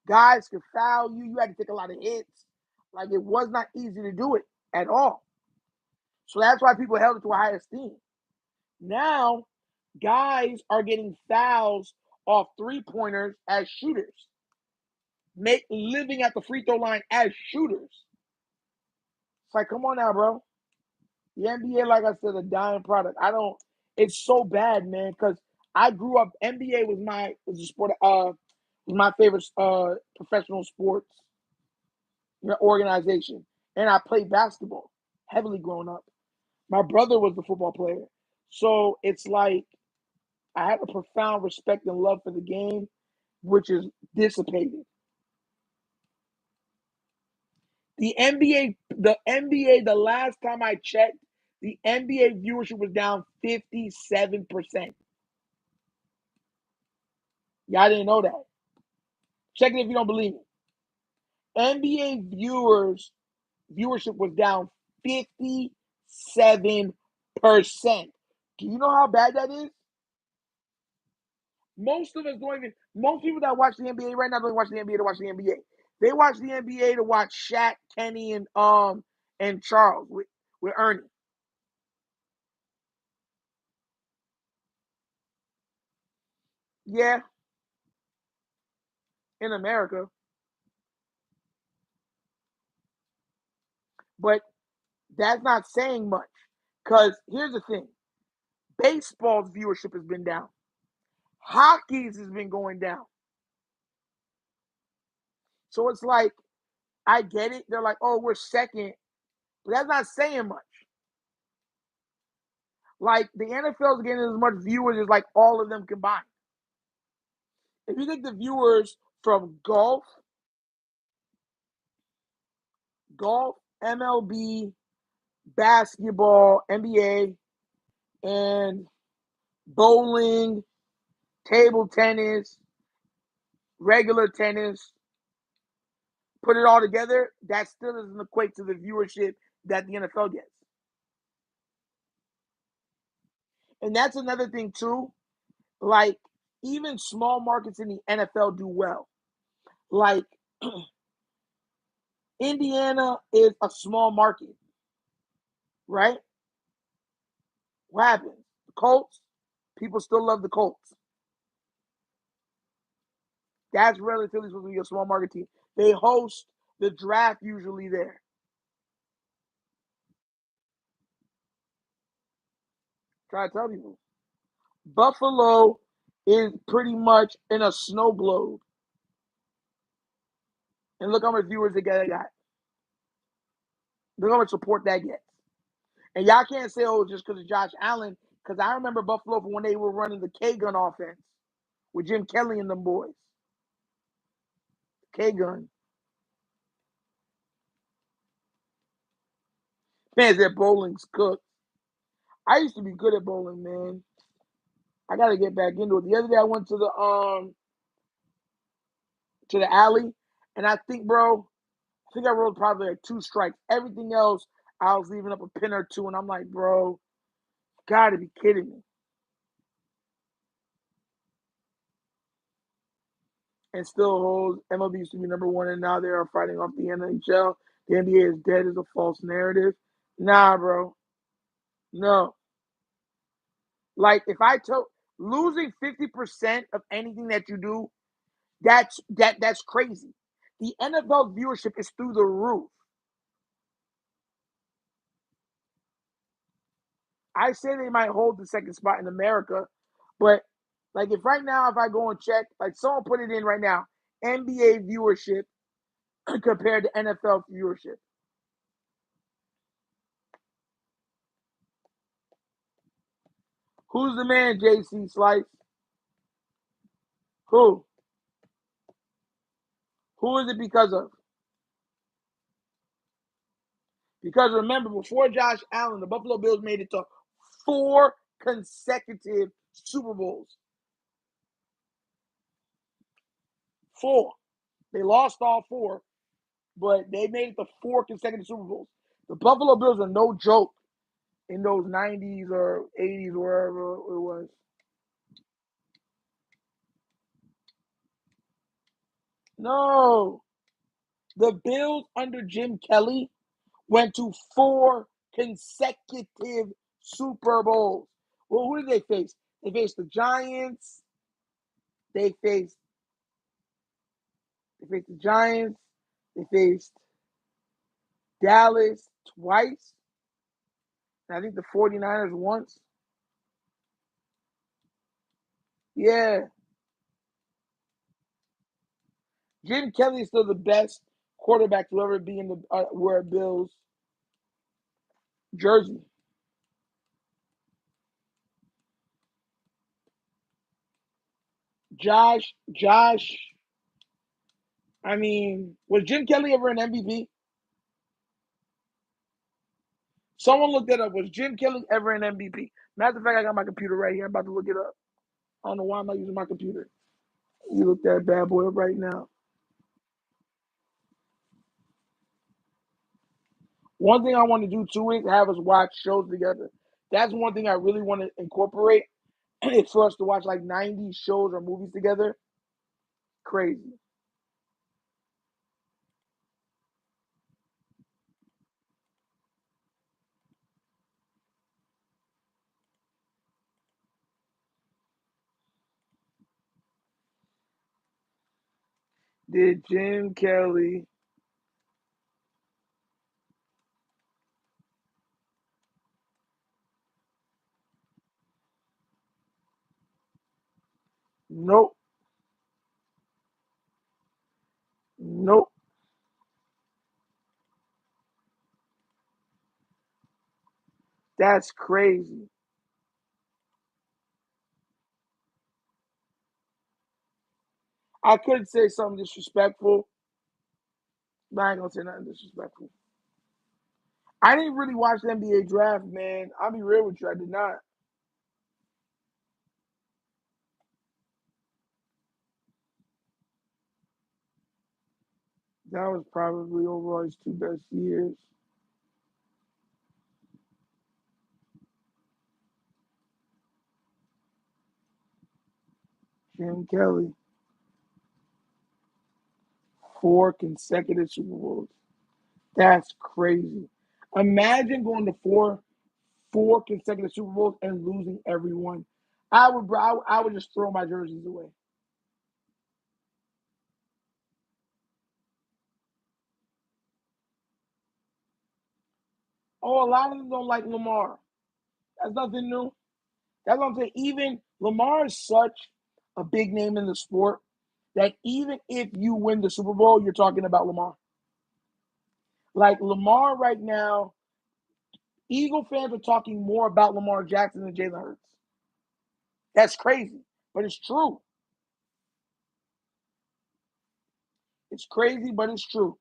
Guys could foul you, you had to take a lot of hits. Like it was not easy to do it at all. So that's why people held it to a high esteem. Now, guys are getting fouls off 3-pointers as shooters, living at the free throw line as shooters. It's like, come on now, bro. The NBA, like I said, a dying product. It's so bad, man, because I grew up, NBA was a sport, was my favorite professional sports organization. And I played basketball heavily growing up. My brother was the football player. So it's like I have a profound respect and love for the game, which is dissipated. The NBA, the last time I checked, the NBA viewership was down 57%. Y'all didn't know that. Check it if you don't believe me. NBA viewership was down 57%. Do you know how bad that is? Most of us don't even. Most people that watch the NBA right now don't watch the NBA to watch the NBA. They watch the NBA to watch Shaq, Kenny, and Charles with Ernie. Yeah, in America, but that's not saying much. Because here's the thing: baseball's viewership has been down. Hockey's has been going down. So it's like I get it. They're like, oh, we're second, but that's not saying much. Like the NFL's getting as much viewers as like all of them combined. If you take the viewers from golf, MLB, basketball, NBA, and bowling, table tennis, regular tennis, put it all together, that still doesn't equate to the viewership that the NFL gets. And that's another thing too. Like even small markets in the NFL do well. Like Indiana is a small market, right? What happens? The Colts, people still love the Colts. That's relatively supposed to be a small market team. They host the draft usually there. Try to tell people. Buffalo is pretty much in a snow globe. And look how much viewers they got. Look how much support that gets. And y'all can't say, oh, just because of Josh Allen, because I remember Buffalo from when they were running the K-Gun offense with Jim Kelly and them boys. K-Gun. Man, that bowling's cooked. I used to be good at bowling, man. I gotta get back into it. The other day I went to the alley, and I think, bro, I think I rolled probably like 2 strikes. Everything else, I was leaving up a pin or two, and I'm like, bro, gotta be kidding me. And still holds. MLB used to be number one, and now they are fighting off the NHL. The NBA is dead is a false narrative. Nah, bro. No. Like if I told losing 50% of anything that you do, that's crazy. The NFL viewership is through the roof. I say they might hold the second spot in America, but like if right now if I go and check, like someone put it in right now, NBA viewership compared to NFL viewership. Who's the man, JC Slice? Who? Who is it because of? Because remember, before Josh Allen, the Buffalo Bills made it to 4 consecutive Super Bowls. 4. They lost all 4, but they made it to 4 consecutive Super Bowls. The Buffalo Bills are no joke in those 90s or 80s, wherever it was. No. The Bills under Jim Kelly went to 4 consecutive Super Bowls. Well, who did they face? They faced the Giants. They faced the Giants. They faced Dallas twice. And I think the 49ers once. Yeah. Jim Kelly is still the best quarterback to ever be in the wear Bills jersey. Josh, I mean, was Jim Kelly ever an MVP? Someone looked that up. Was Jim Kelly ever an MVP? Matter of fact, I got my computer right here. I'm about to look it up. I don't know why I'm not using my computer. You look that bad boy up right now. One thing I want to do too is have us watch shows together. That's one thing I really want to incorporate. It's for us to watch like 90s shows or movies together. Crazy. Did Jim Kelly? Nope. Nope. That's crazy. I could say something disrespectful, but I ain't gonna say nothing disrespectful. I didn't really watch the NBA draft, man. I'll be real with you. I did not. That was probably overall his 2 best years. Jim Kelly, 4 consecutive Super Bowls. That's crazy. Imagine going to four consecutive Super Bowls and losing every one. I would just throw my jerseys away. Oh, a lot of them don't like Lamar. That's nothing new. That's what I'm saying. Even Lamar is such a big name in the sport that even if you win the Super Bowl, you're talking about Lamar. Like Lamar right now, Eagle fans are talking more about Lamar Jackson than Jalen Hurts. That's crazy, but it's true. It's crazy, but it's true.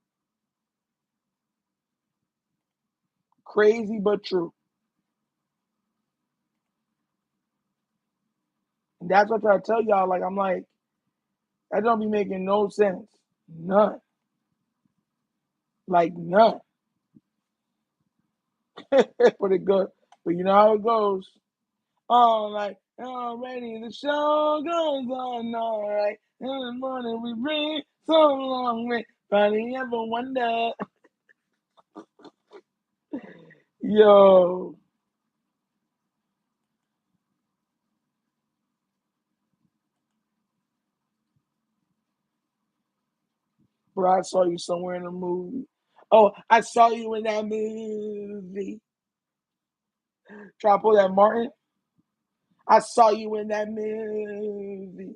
Crazy, but true. And that's what I try to tell y'all. Like, I'm like, that don't be making no sense. None. Like, none. But it good. But you know how it goes. Oh, like, already the show goes on, all right. In the morning we bring so long way. Probably ever wonder. Yo, bro, I saw you somewhere in a movie. Oh, I saw you in that movie. Try to pull that Martin. I saw you in that movie.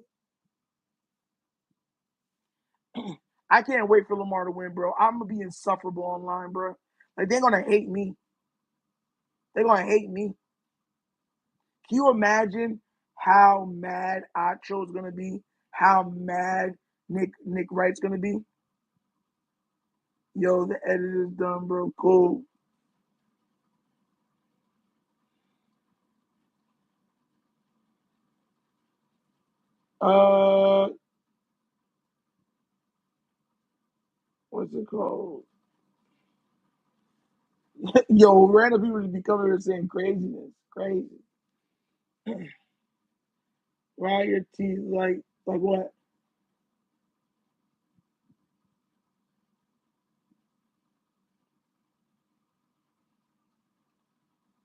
I can't wait for Lamar to win, bro. I'm gonna be insufferable online, bro. Like they're gonna hate me. They're gonna hate me. Can you imagine how mad Acho's gonna be? How mad Nick Wright's gonna be? Yo, the editor's done, bro. Cool. Uh, what's it called? Yo, random people just be coming here saying craziness. Crazy. Right? Your teeth like what?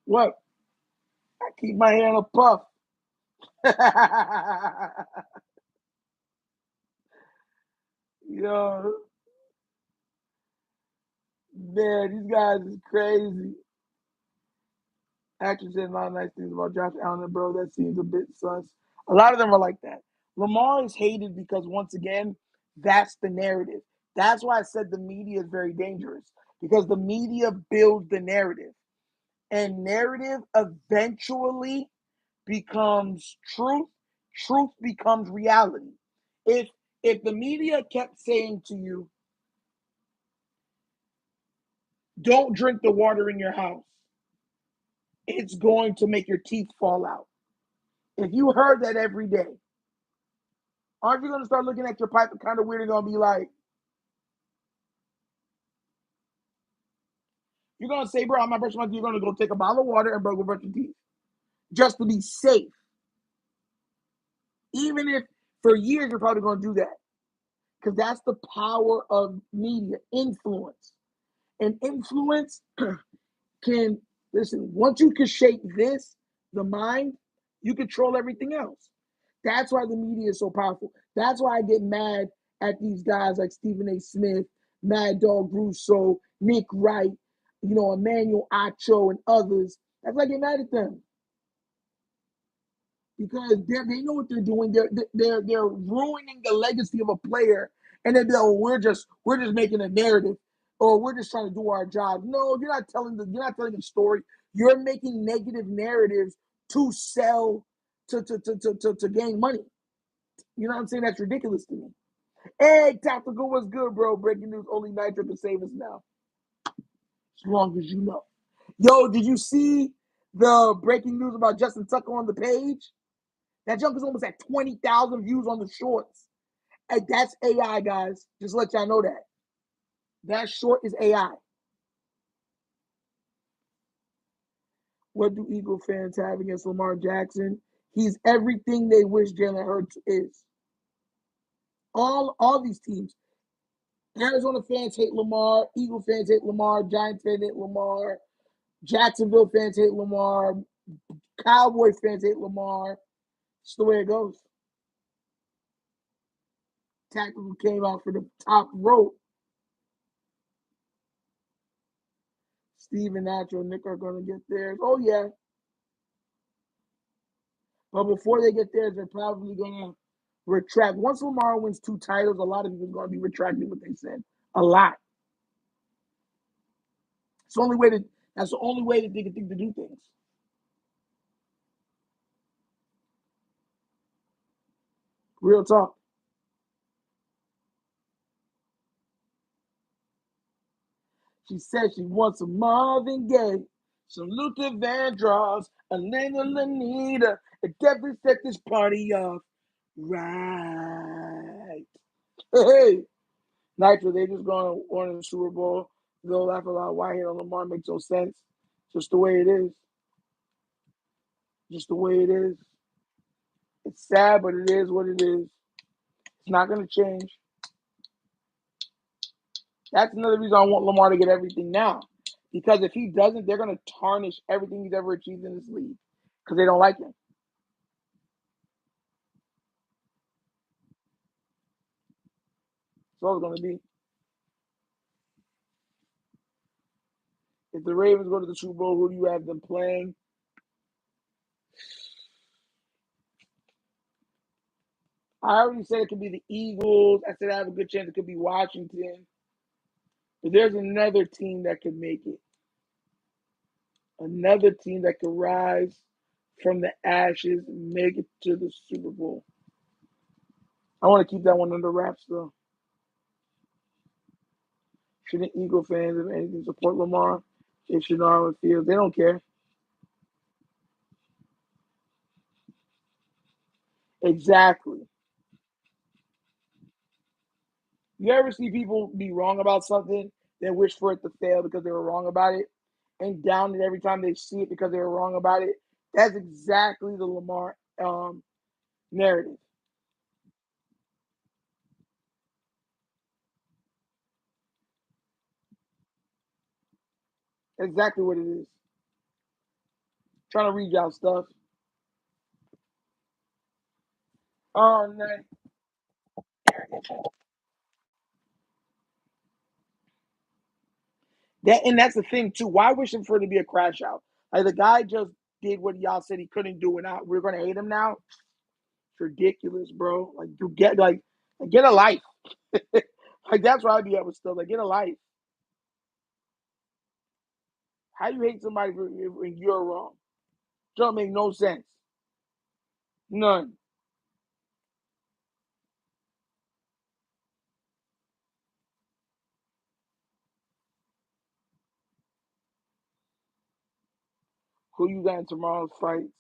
What? I keep my hand a puff. Yo, man, these guys is crazy. Actors said a lot of nice things about Josh Allen, bro. That seems a bit sus. A lot of them are like that. Lamar is hated because, once again, that's the narrative. That's why I said the media is very dangerous, because the media builds the narrative, and narrative eventually becomes truth. Truth becomes reality. If if the media kept saying to you, "Don't drink the water in your house," it's going to make your teeth fall out. If you heard that every day, aren't you going to start looking at your pipe and kind of weird and going to be like, you're going to say, bro, I'm not brushing my teeth. You're going to go take a bottle of water and go brush your teeth just to be safe. Even if for years you're probably going to do that, because that's the power of media influence. And influence can, listen, once you can shape this, the mind, you control everything else. That's why the media is so powerful. That's why I get mad at these guys like Stephen A. Smith, Mad Dog Russo, Nick Wright, Emmanuel Acho, and others. That's why I get mad at them, because they know what they're doing. They're ruining the legacy of a player, and then oh, we're just making a narrative, or we're just trying to do our job. No, you're not telling the story. You're making negative narratives to sell, to gain money. You know what I'm saying? That's ridiculous to me. Hey, Tactical, what's good, bro? Breaking news: only Nitro can save us now. As long as you know. Yo, did you see the breaking news about Justin Tucker on the page? That junk is almost at 20,000 views on the shorts. And that's AI, guys. Just let y'all know that. That short is AI. What do Eagle fans have against Lamar Jackson? He's everything they wish Jalen Hurts is. All these teams. Arizona fans hate Lamar. Eagle fans hate Lamar. Giants fans hate Lamar. Jacksonville fans hate Lamar. Cowboy fans hate Lamar. It's the way it goes. Tactical came out for the top rope. Steve and Nacho and Nick are going to get theirs. Oh, yeah. But before they get theirs, they're probably going to retract. Once Lamar wins 2 titles, a lot of people are going to be retracting what they said. A lot. It's the only way that that's the only way that they can think to do things. Real talk. She said she wants some Marvin Gaye, some Luther Vandross, Elena Lanita. It definitely set this party off right. Hey, Nitro, they just going to win the Super Bowl. They'll laugh about why here on Lamar makes no sense. Just the way it is. Just the way it is. It's sad, but it is what it is. It's not going to change. That's another reason I want Lamar to get everything now. Because if he doesn't, they're going to tarnish everything he's ever achieved in this league because they don't like him. That's all it's going to be. If the Ravens go to the Super Bowl, who do you have them playing? I already said it could be the Eagles. I said I have a good chance it could be Washington. But there's another team that could make it. Another team that could rise from the ashes, make it to the Super Bowl. I want to keep that one under wraps, though. Shouldn't Eagle fans, if anything, support Lamar? They should know how it feels. They don't care. Exactly. You ever see people be wrong about something, then wish for it to fail because they were wrong about it, and down it every time they see it because they were wrong about it? That's exactly the Lamar narrative. Exactly what it is. Trying to read y'all stuff. Oh, man. That's the thing too. Why wishing for it to be a crash out? Like the guy just did what y'all said he couldn't do, and now we're gonna hate him now. It's ridiculous, bro. Like you get get a life. Like that's where I'd be at with stuff. Like get a life. How you hate somebody when you're wrong? Don't make no sense. None. Who you got in tomorrow's fights?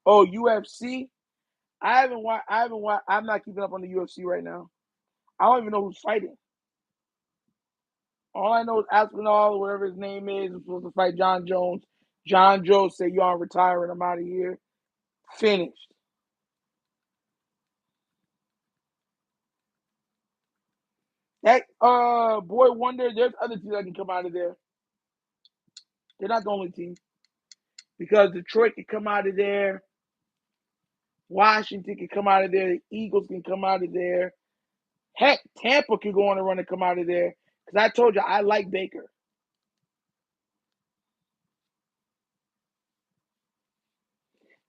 Oh, UFC. I haven't watched. I haven't watched. I'm not keeping up on the UFC right now. I don't even know who's fighting. All I know is Aspinall, or whatever his name is supposed to fight John Jones. John Jones said, "Yo, I'm retiring. I'm out of here." Finished. That boy Wonder. There's other teams that can come out of there. They're not the only team because Detroit can come out of there. Washington can come out of there. The Eagles can come out of there. Heck, Tampa could go on a run and come out of there. Because I told you I like Baker.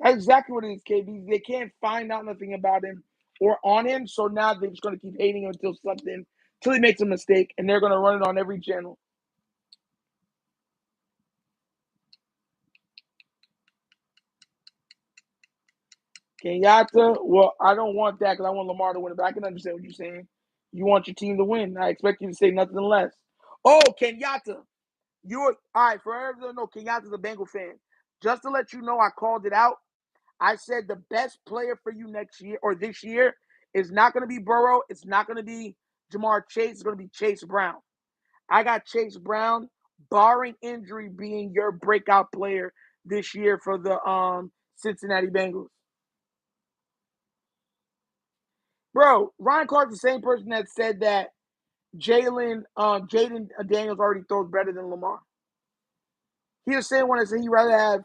That's exactly what it is, KB. They can't find out nothing about him or on him, so now they're just going to keep hating him until he makes a mistake, and they're going to run it on every channel. Kenyatta, well, I don't want that because I want Lamar to win it, but I can understand what you're saying. You want your team to win. I expect you to say nothing less. Oh, Kenyatta. You're all right. For everyone to know, Kenyatta's a Bengal fan. Just to let you know, I called it out. I said the best player for you next year or this year is not going to be Burrow. It's not going to be Jamar Chase. It's going to be Chase Brown. I got Chase Brown, barring injury, being your breakout player this year for the Cincinnati Bengals. Bro, Ryan Clark's the same person that said that Jaden Daniels already throws better than Lamar. He was saying when I said he'd rather have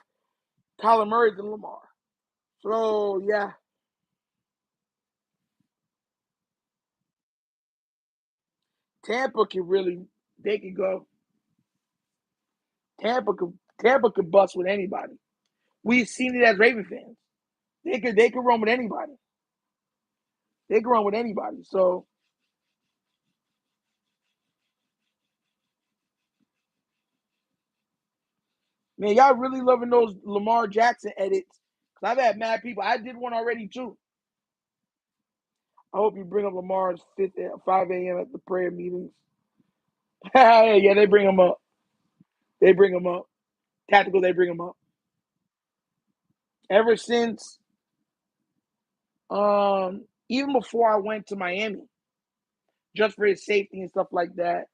Kyler Murray than Lamar. So yeah, Tampa can really they could go. Tampa could bust with anybody. We've seen it as Raven fans. They could run with anybody. They can run with anybody. So man, y'all really loving those Lamar Jackson edits. Cause I've had mad people. I did one already too. I hope you bring up Lamar's fifth at 5 a.m. at the prayer meetings. Yeah, they bring him up. They bring him up. Tactical, they bring him up. Ever since, even before I went to Miami, just for his safety and stuff like that,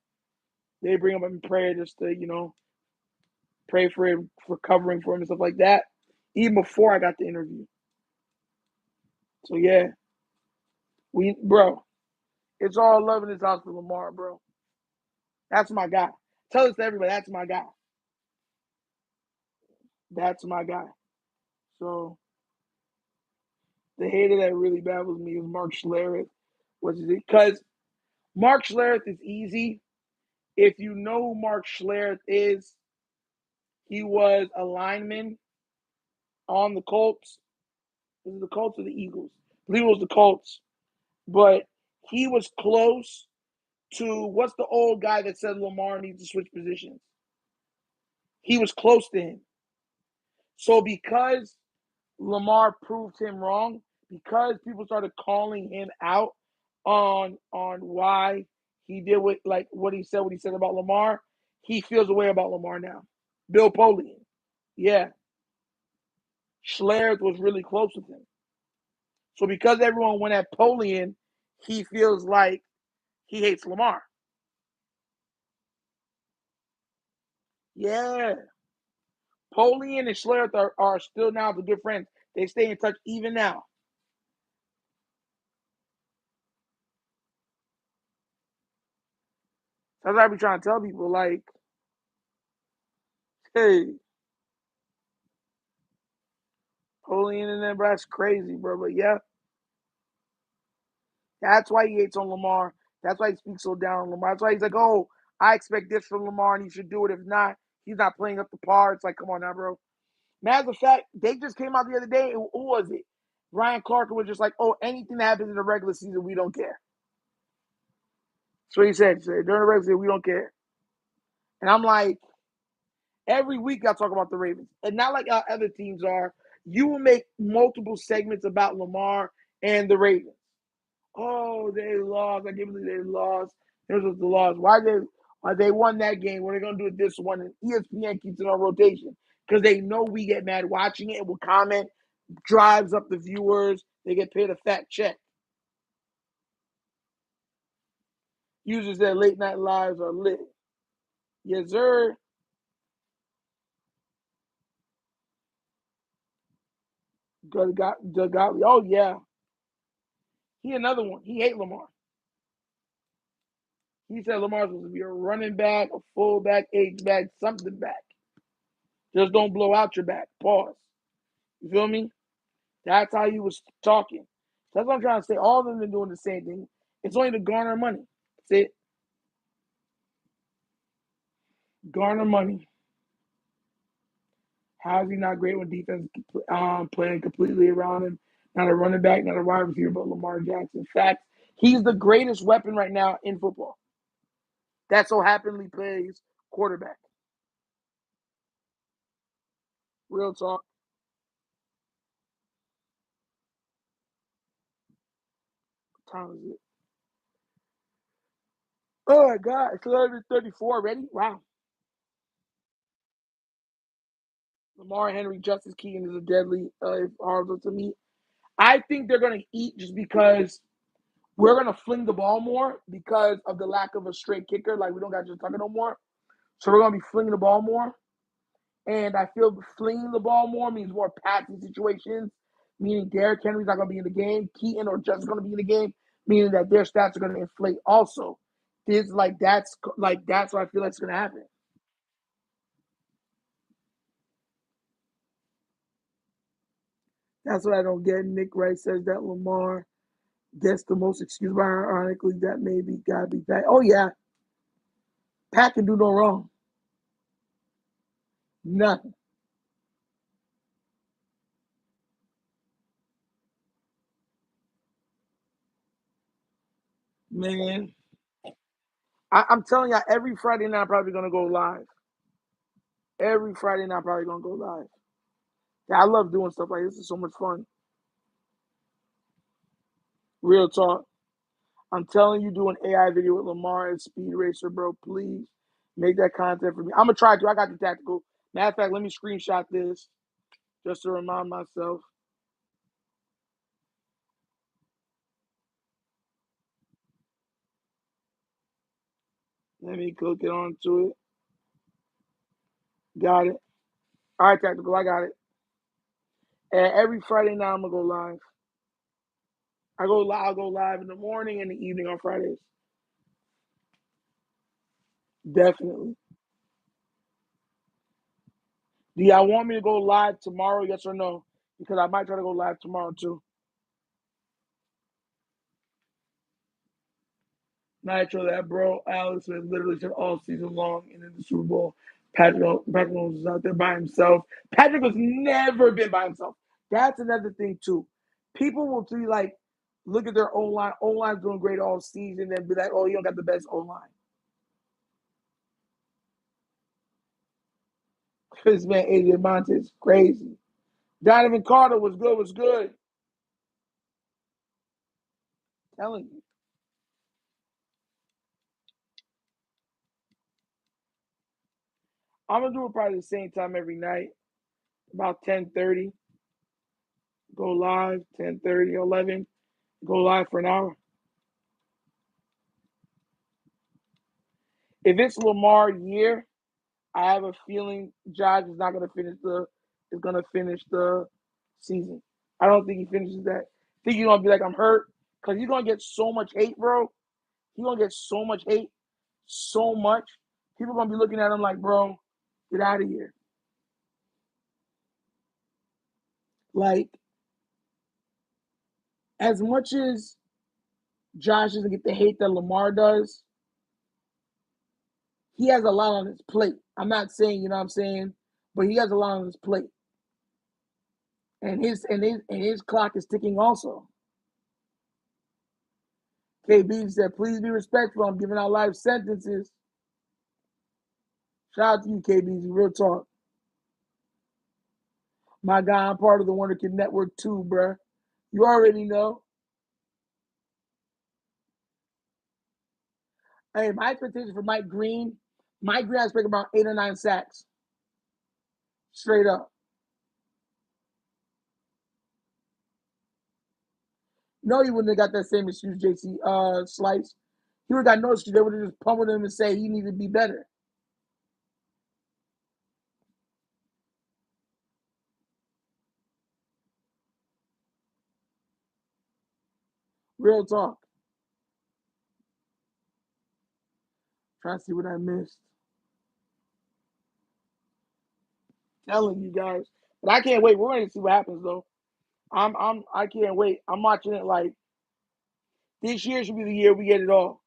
they bring him up in prayer just to pray for him, for covering for him and stuff like that. Even before I got the interview. So yeah, bro, it's all love in this house for Lamar, bro. That's my guy. Tell this to everybody. That's my guy. That's my guy. So the hater that really baffles me is Mark Schlereth. What's it? Because Mark Schlereth is easy. If you know who Mark Schlereth is, he was a lineman on the Colts. Was it the Colts or the Eagles? I believe it was the Colts. But he was close to what's the old guy that said Lamar needs to switch positions? He was close to him. So because Lamar proved him wrong because people started calling him out on why he did what he said about Lamar. He feels a way about Lamar now. Bill Polian, yeah, Schlereth was really close with him. So because everyone went at Polian, he feels like he hates Lamar. Yeah, Polian and Schlereth are still now the good friends. They stay in touch even now. That's what I be trying to tell people. Like, hey, Polian and them, bro, that's crazy, bro. But yeah, that's why he hates on Lamar. That's why he speaks so down on Lamar. That's why he's like, oh, I expect this from Lamar and he should do it. If not, he's not playing up the par. It's like, come on now, bro. Matter of fact, they just came out the other day. Who was it? Ryan Clark was just like, oh, anything that happens in the regular season, we don't care. That's what he said. He said, during the regular season, we don't care. And I'm like, every week I talk about the Ravens. And not like how other teams are. You will make multiple segments about Lamar and the Ravens. Oh, they lost. I can't believe they lost. Here's what the loss. Why they won that game? What are they gonna do with this one? And ESPN keeps it on rotation because they know we get mad watching it and will comment, drives up the viewers. They get paid a fat check. Users their late night lives are lit. Yes, sir. Oh yeah. He another one. He hate Lamar. He said Lamar's supposed to be a running back, a fullback, H back, something back. Just don't blow out your back. Pause. You feel me? That's how he was talking. That's what I'm trying to say. All of them been doing the same thing. It's only to garner money. That's it. Garner money. How is he not great when defense playing completely around him? Not a running back, not a wide receiver, but Lamar Jackson. In fact, he's the greatest weapon right now in football. That so happily plays quarterback. Real talk. What time is it? Oh my God, it's 11:34 already. Wow. Lamar Henry, Justice Keegan is a deadly horrible to me. I think they're going to eat just because we're going to fling the ball more because of the lack of a straight kicker. Like, we don't got just Tucker no more. So we're going to be flinging the ball more. And I feel flinging the ball more means more passing situations, meaning Derrick Henry's not going to be in the game. Keaton or Justice going to be in the game, meaning that their stats are going to inflate also. That's what I feel like is going to happen. That's what I don't get. Nick Wright says that Lamar gets the most excuse, but ironically, that maybe gotta be Pat. Oh yeah, Pat can do no wrong. Nothing, man. I'm telling you, every Friday night I'm probably gonna go live. Every Friday night I'm probably gonna go live. Yeah, I love doing stuff like this. It's so much fun. Real talk. I'm telling you, do an AI video with Lamar and Speed Racer, bro. Please make that content for me. I'm gonna try to. I got the tactical. Matter of fact, let me screenshot this just to remind myself. Let me click it onto it. Got it. All right, tactical. I got it. And every Friday night I'm gonna go live. I'll go live in the morning and the evening on Fridays. Definitely. Do y'all want me to go live tomorrow? Yes or no? Because I might try to go live tomorrow too. Nitro, that bro, Alex has literally said all season long and in the Super Bowl, Patrick Mahomes is out there by himself. Patrick has never been by himself. That's another thing too. People will be like, look at their O line. O line's doing great all season, and be like, oh, you don't got the best O line. This man AJ Monte is crazy. Donovan Carter was good. Was good. Telling you. I'm gonna do it probably the same time every night, about 10:30. Go live 10:30, 11. Go live for an hour. If it's Lamar year, I have a feeling Josh is not gonna finish the season. I don't think he finishes that. I think he's gonna be like I'm hurt because he's gonna get so much hate, bro. He's gonna get so much hate, so much. People gonna be looking at him like, bro, get out of here. Like as much as Josh doesn't get the hate that Lamar does, he has a lot on his plate. I'm not saying, you know what I'm saying, but he has a lot on his plate. And his clock is ticking also. KB said, please be respectful. I'm giving out life sentences. Shout out to you, KBZ. Real talk. My guy, I'm part of the Wunderkind Network too, bruh. You already know. Hey, my expectation for Mike Green I expect about 8 or 9 sacks. Straight up. No, he wouldn't have got that same excuse, JC Slice. He would have got no excuse. They would have just pummeled him and say he needed to be better. Real talk. Trying to see what I missed. Telling you guys. But I can't wait. We're going to see what happens though. I can't wait. I'm watching it like this year should be the year we get it all.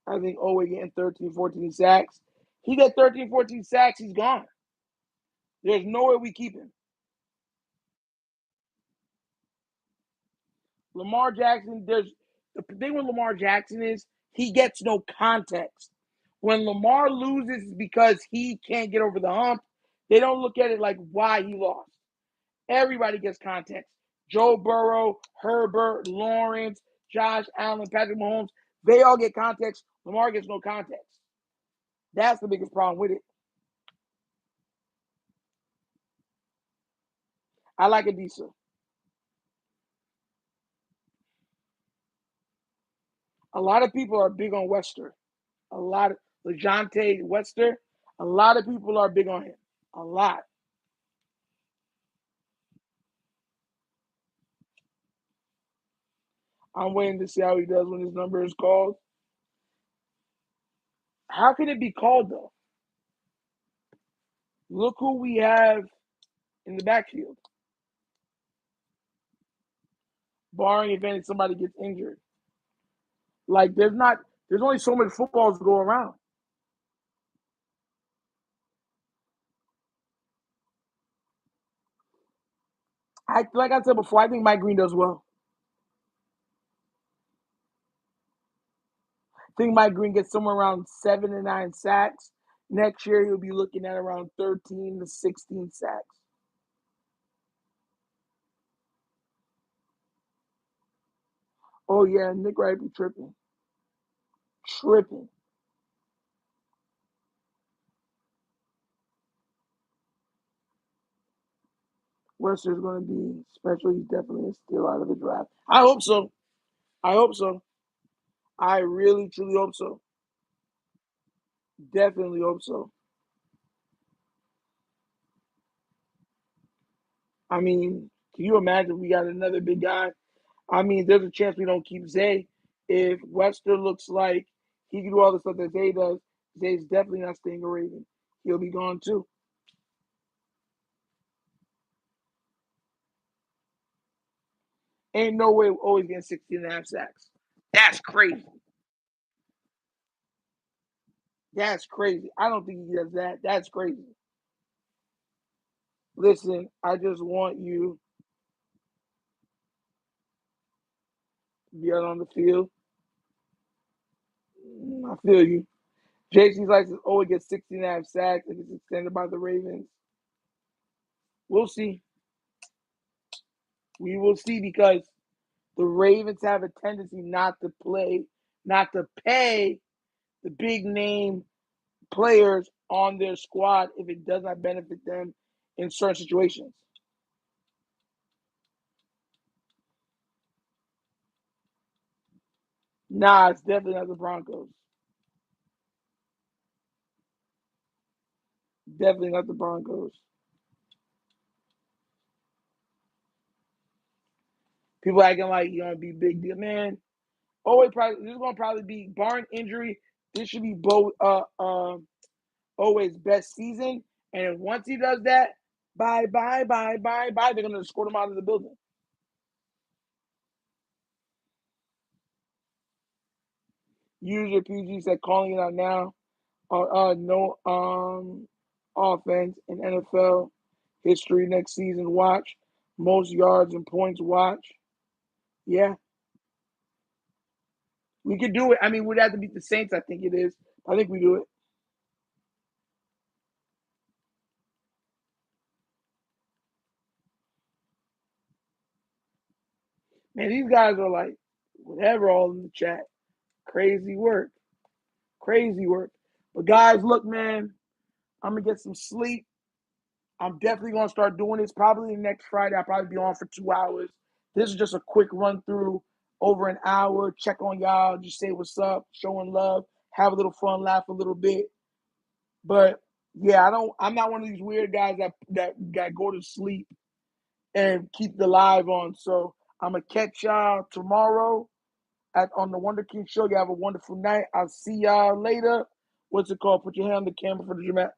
I think Owe getting 13, 14 sacks. He got 13, 14 sacks, he's gone. There's no way we keep him. Lamar Jackson, there's the thing with Lamar Jackson is he gets no context. When Lamar loses, it's because he can't get over the hump. They don't look at it like why he lost. Everybody gets context. Joe Burrow, Herbert, Lawrence, Josh Allen, Patrick Mahomes, they all get context. Lamar gets no context. That's the biggest problem with it. I like Adisa. A lot of people are big on Wester. A lot of LeJohntay Wester. A lot of people are big on him. A lot. I'm waiting to see how he does when his number is called. How can it be called though? Look who we have in the backfield. Barring if somebody gets injured. Like there's only so many footballs to go around. Like I said before, I think Mike Green does well. I think Mike Green gets somewhere around 7 to 9 sacks. Next year he'll be looking at around 13 to 16 sacks. Oh yeah, Nick Wright be tripping. Tripping. Wester's going to be special. He's definitely still out of the draft. I hope so. I hope so. I really, truly hope so. Definitely hope so. I mean, can you imagine we got another big guy? I mean, there's a chance we don't keep Zay. If Webster looks like he can do all the stuff that Zay does, Zay's definitely not staying a Raven. He'll be gone too. Ain't no way we're always getting 16.5 sacks. That's crazy. That's crazy. I don't think he does that. That's crazy. Listen, I just want you to be out on the field. I feel you. JC's license always gets 16.5 sacks and gets extended by the Ravens. We'll see. We will see because the Ravens have a tendency not to pay the big name players on their squad if it does not benefit them in certain situations. Nah, it's definitely not the Broncos. Definitely not the Broncos. People acting like you know be big deal, man. This is gonna probably be barring injury. This should be both always best season. And once he does that, bye. They're gonna escort him out of the building. User PG said calling it out now. No offense in NFL history next season. Watch most yards and points. Watch. Yeah, we could do it. I mean, we'd have to beat the Saints. I think it is. I think we do it. Man, these guys are like whatever. All in the chat. Crazy work. Crazy work. But guys, look, man. I'm gonna get some sleep. I'm definitely gonna start doing this probably next Friday. I'll probably be on for 2 hours. This is just a quick run through over an hour. Check on y'all, just say what's up, showing love, have a little fun, laugh a little bit. But yeah, I'm not one of these weird guys that go to sleep and keep the live on. So I'm gonna catch y'all tomorrow on the Wunderkind Show. You have a wonderful night. I'll see y'all later. What's it called? Put your hand on the camera for the dramatic.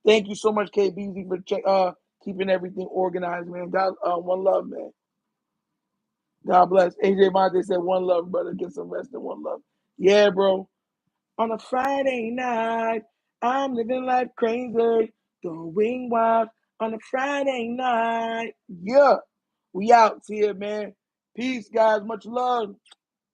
Thank you so much, KBZ, for keeping everything organized, man. God, one love, man. God bless. AJ Monte said, "One love, brother. Get some rest and one love." Yeah, bro. On a Friday night, I'm living life crazy, going wild. On a Friday night, yeah. We out here, man. Peace, guys. Much love.